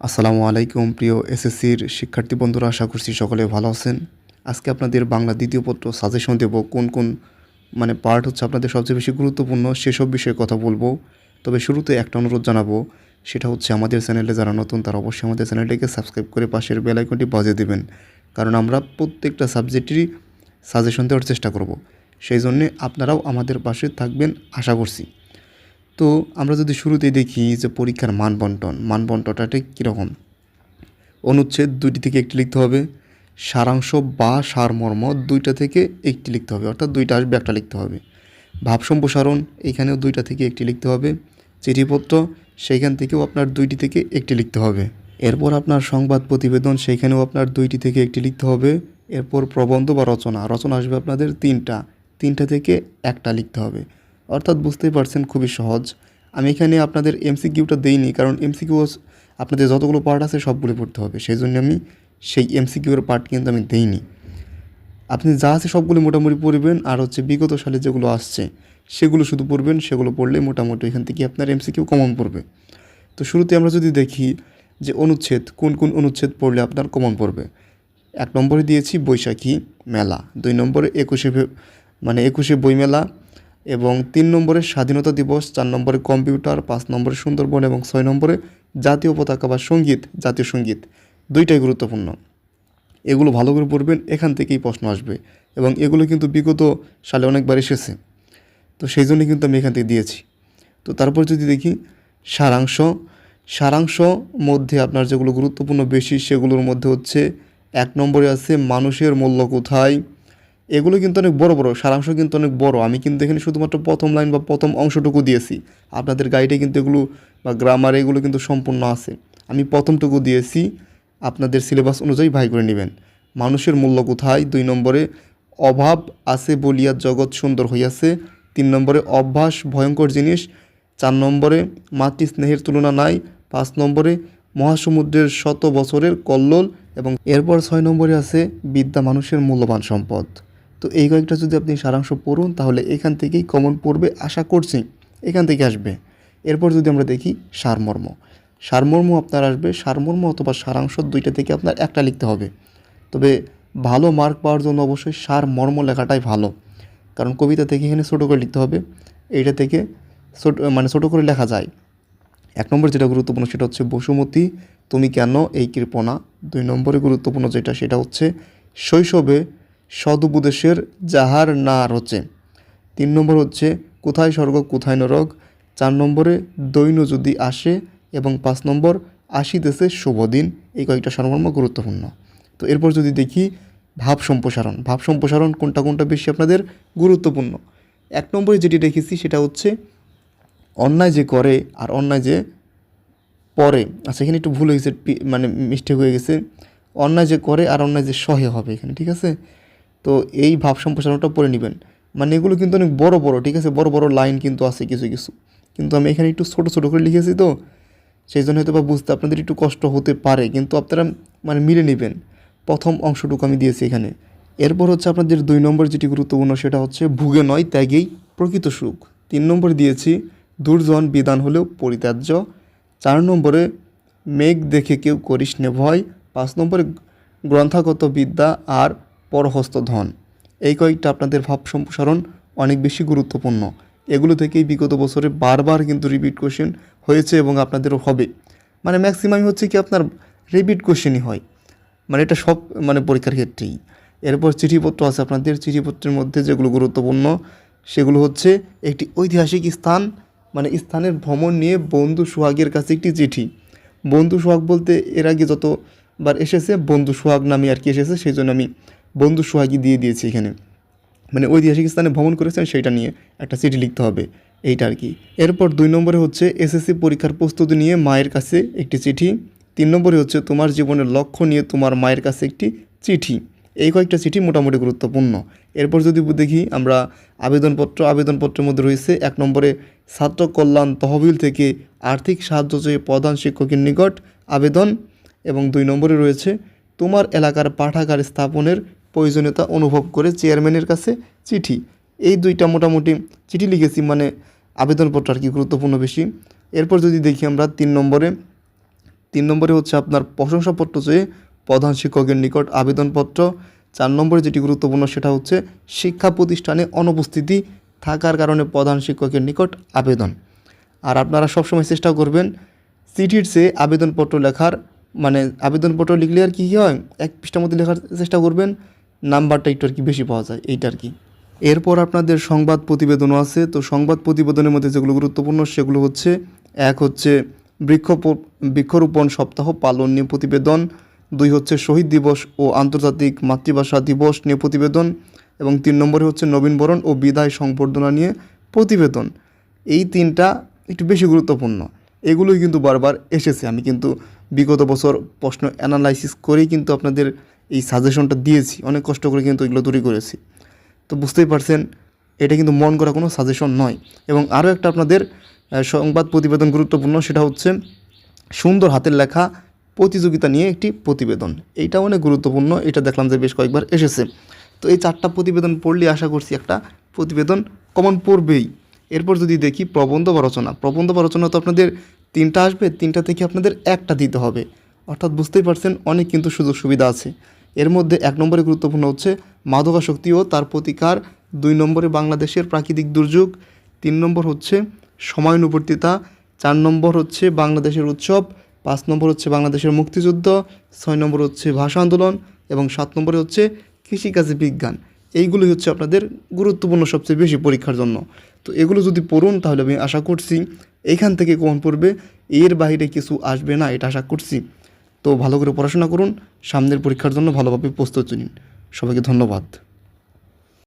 আসসালামু আলাইকুম প্রিয় এসএসসির শিক্ষার্থী বন্ধুরা, আশা করছি সকলে ভালো আছেন। আজকে আপনাদের বাংলা দ্বিতীয় পত্র সাজেশন দেব, কোন কোন পার্ট হচ্ছে আপনাদের সবচেয়ে বেশি গুরুত্বপূর্ণ সেসব বিষয়ে কথা বলবো। তবে শুরুতে একটা অনুরোধ জানাবো, সেটা হচ্ছে আমাদের চ্যানেলে যারা নতুন তারা অবশ্যই আমাদের চ্যানেলটিকে সাবস্ক্রাইব করে পাশের বেল আইকনটি বাজিয়ে দেবেন, কারণ আমরা প্রত্যেকটা সাবজেক্টেরই সাজেশন দেওয়ার চেষ্টা করব। সেই জন্যে আপনারাও আমাদের পাশে থাকবেন আশা করছি। তো আমরা যদি শুরুতেই দেখি যে পরীক্ষার মানবন্টনটা ঠিক কীরকম। অনুচ্ছেদ দুইটি থেকে একটি লিখতে হবে, সারাংশ বা সারমর্ম দুইটা থেকে একটি লিখতে হবে, অর্থাৎ দুইটা আসবে একটা লিখতে হবে। ভাব সম্প্রসারণ এখানেও দুইটা থেকে একটি লিখতে হবে। চিঠিপত্র সেইখান থেকেও আপনার দুইটি থেকে একটি লিখতে হবে। এরপর আপনার সংবাদ প্রতিবেদন, সেইখানেও আপনার দুইটি থেকে একটি লিখতে হবে। এরপর প্রবন্ধ বা রচনা আসবে আপনাদের তিনটা থেকে একটা লিখতে হবে। অর্থাৎ বুঝতেই পারছেন, খুবই সহজ। আমি এখানে আপনাদের এমসিকিউটা দেইনি, কারণ এমসিকিউ আপনাদের যতগুলো পার্ট আছে সবগুলো পড়তে হবে, সেই জন্য আমি সেই এমসিকিউর পার্ট কিন্তু আমি দেইনি। আপনি যা আছে সবগুলো মোটামুটি পড়বেন, আর হচ্ছে বিগত সালে যেগুলো আসছে সেগুলো শুধু পড়বেন। সেগুলো পড়লে মোটামুটি এখান থেকে আপনার এমসিকিউ কমন পড়বে। তো শুরুতে আমরা যদি দেখি যে অনুচ্ছেদ, কোন কোন অনুচ্ছেদ পড়লে আপনার কমন পড়বে। 1 নম্বরে দিয়েছি বৈশাখী মেলা, 2 নম্বরে একুশে বইমেলা, এবং 3 নম্বরে স্বাধীনতা দিবস, 4 নম্বরে কম্পিউটার, 5 নম্বরে সুন্দরবন, এবং 6 নম্বরে জাতীয় পতাকা বা জাতীয় সঙ্গীত। দুইটাই গুরুত্বপূর্ণ, এগুলো ভালো করে পড়বেন, এখান থেকেই প্রশ্ন আসবে, এবং এগুলো কিন্তু বিগত সালে অনেকবার এসেছে। তো সেই জন্যই কিন্তু আমি এখান থেকে দিয়েছি। তো তারপর যদি দেখি সারাংশ মধ্যে আপনার যেগুলো গুরুত্বপূর্ণ বেশি, সেগুলোর মধ্যে হচ্ছে 1 নম্বরে আছে মানুষের মূল্য কোথায়। এগুলো কিন্তু অনেক বড় সারাংশ কিন্তু অনেক বড়। আমি কিন্তু এখানে শুধুমাত্র প্রথম লাইন বা প্রথম অংশটুকু দিয়েছি। আপনাদের গাইডে কিন্তু এগুলো বা গ্রামারে এগুলো কিন্তু সম্পূর্ণ আছে। আমি প্রথমটুকু দিয়েছি, আপনাদের সিলেবাস অনুযায়ী ভাই করে নেবেন। মানুষের মূল্য কোথায়, 2 নম্বরে অভাব আছে বলিয়া জগৎ সুন্দর হইয়াছে, 3 নম্বরে অভ্যাস ভয়ঙ্কর জিনিস, 4 নম্বরে মাতৃস্নেহের তুলনা নাই, 5 নম্বরে মহাসমুদ্রের শত বছরের কল্লোল, এবং এরপর 6 নম্বরে আছে বিদ্যা মানুষের মূল্যবান সম্পদ। তো এই কয়েকটা যদি আপনি সারাংশ পড়ুন, তাহলে এখান থেকেই কমন পড়বে আশা করছি, এখান থেকে আসবে। এরপর যদি আমরা দেখি সারমর্ম আপনার আসবে, সারমর্ম অথবা সারাংশ দুইটা থেকে আপনার একটা লিখতে হবে। তবে ভালো মার্ক পাওয়ার জন্য অবশ্যই সারমর্ম লেখাটাই ভালো, কারণ কবিতা থেকে এখানে ছোটো করে লিখতে হবে। এইটা থেকে ছোটো করে লেখা যায়। 1 নম্বর যেটা গুরুত্বপূর্ণ সেটা হচ্ছে বসুমতী তুমি কেন এই কৃপণা। 2 নম্বরে গুরুত্বপূর্ণ সেটা হচ্ছে শৈশবে সদুপদেশের যাহার না রচে। 3 নম্বর হচ্ছে কোথায় স্বর্গ কোথায় নরক। 4 নম্বরে দৈন্য যদি আসে, এবং 5 নম্বর আসিতেছে শুভদিন। এই কয়েকটা সারমর্ম গুরুত্বপূর্ণ। তো এরপর যদি দেখি ভাব সম্প্রসারণ কোনটা বেশি আপনাদের গুরুত্বপূর্ণ। 1 নম্বরে যেটি রেখেছি সেটা হচ্ছে অন্যায় যে করে আর অন্যায় যে পরে। আচ্ছা, এখানে একটু ভুল হয়েছে, মিস্টেক হয়ে গেছে। অন্যায় যে করে আর অন্যায় যে সহে হবে এখানে, ঠিক আছে। তো এই ভাব সম্প্রসারণটা পড়ে নেবেন। এগুলো কিন্তু অনেক বড়, ঠিক আছে, বড় লাইন কিন্তু আছে কিছু, কিন্তু আমি এখানে একটু ছোটো করে লিখেছি, তো সেই জন্য হয়তো বা বুঝতে আপনাদের একটু কষ্ট হতে পারে, কিন্তু আপনারা মিলে নেবেন। প্রথম অংশটুকু আমি দিয়েছি এখানে। এরপর হচ্ছে আপনাদের 2 নম্বর যেটি গুরুত্বপূর্ণ সেটা হচ্ছে ভুগে নয় ত্যাগেই প্রকৃত সুখ। 3 নম্বরে দিয়েছি দুর্জন বিধান হলেও পরিত্যাজ্য। 4 নম্বরে মেঘ দেখে কেউ করিস নে ভয়। 5 নম্বরে গ্রন্থাগত বিদ্যা আর পরহস্ত ধন। এই কয়েকটা আপনাদের ভাব সম্প্রসারণ অনেক বেশি গুরুত্বপূর্ণ। এগুলো থেকেই বিগত বছরে বারবার কিন্তু রিপিট কোশ্চেন হয়েছে, এবং আপনাদেরও হবে। ম্যাক্সিমাম হচ্ছে কি আপনার রিপিট কোশ্চেনই হয়, এটা সব পরীক্ষার ক্ষেত্রেই। এরপর চিঠিপত্র আছে আপনাদের। চিঠিপত্রের মধ্যে যেগুলো গুরুত্বপূর্ণ সেগুলো হচ্ছে একটি ঐতিহাসিক স্থানের ভ্রমণ নিয়ে বন্ধু সোহাগের কাছে একটি চিঠি। বন্ধু সোহাগ বলতে এর আগে যতবার এসেছে বন্ধু সোহাগ নামে আর কি এসেছে, সেই জন্য আমি বন্ধু সোহাগই দিয়ে দিয়েছি এখানে। ঐতিহাসিক স্থানে ভ্রমণ করেছেন সেইটা নিয়ে একটা চিঠি লিখতে হবে, এইটা আর কি। এরপর 2 নম্বরে হচ্ছে এসএসসি পরীক্ষার প্রস্তুতি নিয়ে মায়ের কাছে একটি চিঠি। 3 নম্বরে হচ্ছে তোমার জীবনের লক্ষ্য নিয়ে তোমার মায়ের কাছে একটি চিঠি। এই কয়েকটা চিঠি মোটামুটি গুরুত্বপূর্ণ। এরপর যদি দেখি আমরা আবেদনপত্রের মধ্যে রয়েছে 1 নম্বরে ছাত্র কল্যাণ তহবিল থেকে আর্থিক সাহায্য চেয়ে প্রধান শিক্ষকের নিকট আবেদন, এবং 2 নম্বরে রয়েছে তোমার এলাকার পাঠাগার স্থাপনের প্রয়োজনীয়তা অনুভব করে চেয়ারম্যানের কাছে চিঠি। এই দুইটা মোটামুটি চিঠি লিখেছি, আবেদনপত্র আর কি গুরুত্বপূর্ণ বেশি। এরপর যদি দেখি আমরা 3 নম্বরে 3 নম্বরে হচ্ছে আপনার প্রশংসাপত্র চেয়ে প্রধান শিক্ষকের নিকট আবেদনপত্র। 4 নম্বরে যেটি গুরুত্বপূর্ণ সেটা হচ্ছে শিক্ষা প্রতিষ্ঠানে অনুপস্থিতি থাকার কারণে প্রধান শিক্ষকের নিকট আবেদন। আর আপনারা সবসময় চেষ্টা করবেন চিঠির চেয়ে আবেদনপত্র লেখার, মানে আবেদনপত্র লিখলে আর কি হয়, 1 পৃষ্ঠার মধ্যে লেখার চেষ্টা করবেন, নাম্বারটা একটু আর কি বেশি পাওয়া যায়, এইটা আর কি। এরপর আপনাদের সংবাদ প্রতিবেদনও আছে। তো সংবাদ প্রতিবেদনের মধ্যে যেগুলো গুরুত্বপূর্ণ সেগুলো হচ্ছে, 1 হচ্ছে বৃক্ষরোপণ সপ্তাহ পালন নিয়ে প্রতিবেদন, 2 হচ্ছে শহীদ দিবস ও আন্তর্জাতিক মাতৃভাষা দিবস নিয়ে প্রতিবেদন, এবং 3 নম্বরে হচ্ছে নবীনবরণ ও বিদায় সংবর্ধনা নিয়ে প্রতিবেদন। এই 3টা একটু বেশি গুরুত্বপূর্ণ, এগুলোই কিন্তু বারবার এসেছে। আমি কিন্তু বিগত বছর প্রশ্ন অ্যানালাইসিস করেই কিন্তু আপনাদের এই সাজেশনটা দিয়েছি, অনেক কষ্ট করে কিন্তু এগুলো তৈরি করেছি। তো বুঝতেই পারছেন এটা কিন্তু মন করা কোনো সাজেশন নয়। এবং আরও একটা আপনাদের সংবাদ প্রতিবেদন গুরুত্বপূর্ণ, সেটা হচ্ছে সুন্দর হাতের লেখা প্রতিযোগিতা নিয়ে একটি প্রতিবেদন। এইটা অনেক গুরুত্বপূর্ণ, এটা দেখলাম যে বেশ কয়েকবার এসেছে। তো এই 4টা প্রতিবেদন পড়লে আশা করছি একটা প্রতিবেদন কমন পড়বেই। এরপর যদি দেখি প্রবন্ধ বা রচনা, তো আপনাদের 3টা আসবে, 3টা থেকে আপনাদের একটা দিতে হবে, অর্থাৎ বুঝতেই পারছেন অনেক কিন্তু সুযোগ সুবিধা আছে। এর মধ্যে 1 নম্বরে গুরুত্বপূর্ণ হচ্ছে মাদকাসক্তি ও তার প্রতিকার, 2 নম্বরে বাংলাদেশের প্রাকৃতিক দুর্যোগ, 3 নম্বর হচ্ছে সময়ানুবর্তিতা, 4 নম্বর হচ্ছে বাংলাদেশের উৎসব, 5 নম্বর হচ্ছে বাংলাদেশের মুক্তিযুদ্ধ, 6 নম্বর হচ্ছে ভাষা আন্দোলন, এবং 7 নম্বরে হচ্ছে কৃষিকাজে বিজ্ঞান। এইগুলোই হচ্ছে আপনাদের গুরুত্বপূর্ণ সবচেয়ে বেশি পরীক্ষার জন্য। তো এগুলো যদি পড়ুন তাহলে আমি আশা করছি এইখান থেকে কমন পড়বে, এর বাইরে কিছু আসবে না, এটা আশা করছি। তো ভালো করে পড়াশোনা করুন, সামনের পরীক্ষার জন্য ভালোভাবে প্রস্তুতি নিন। সবাইকে ধন্যবাদ।